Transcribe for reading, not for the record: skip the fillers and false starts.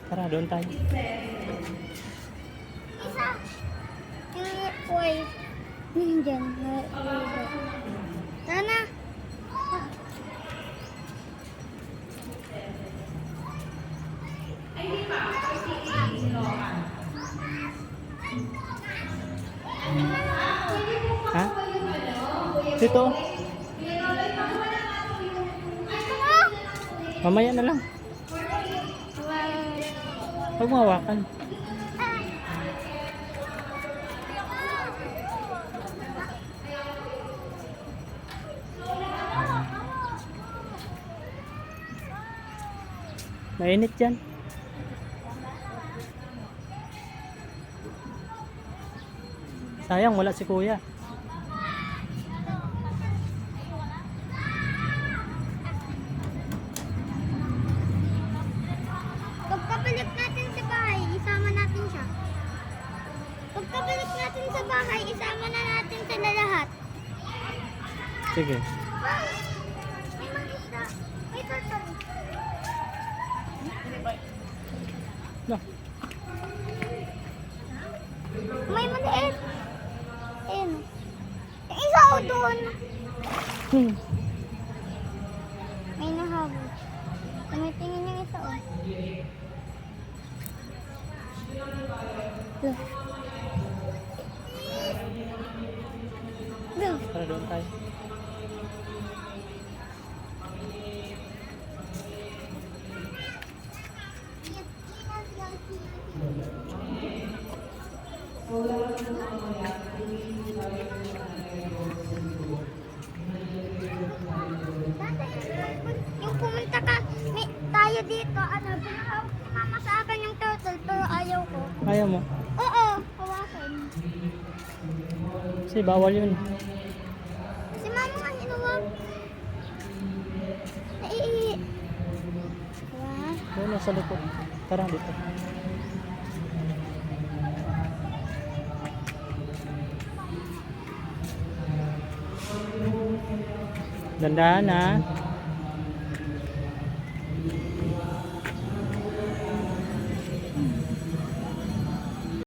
Tara, doon tayo. Isa. Uy. Diyan. Sana. Ha? Dito. Mamaya na lang. Huwag mo hawakan. Mainit dyan. Sayang, wala si kuya. Pagkabalik natin sa bahay, isama natin siya. Pagkabalik natin sa bahay, isama na natin sila lahat. Sige. May mga isda. May turtle. No. May maliit. Ayun. Yung isa o doon. May nahabol. Tumitingin yung isa o. Look. Tara, doon tayo. Yung pumunta ka, tayo dito, pinahawak ni mama sa akin yung turtle, pero ayaw ko. Ayaw mo. Oo, hawakan. Kasi bawal yun. Si mama nga hinuwag. Naiihi. Diba? Doon na sa likod. Tara, dito. Dandahan ha.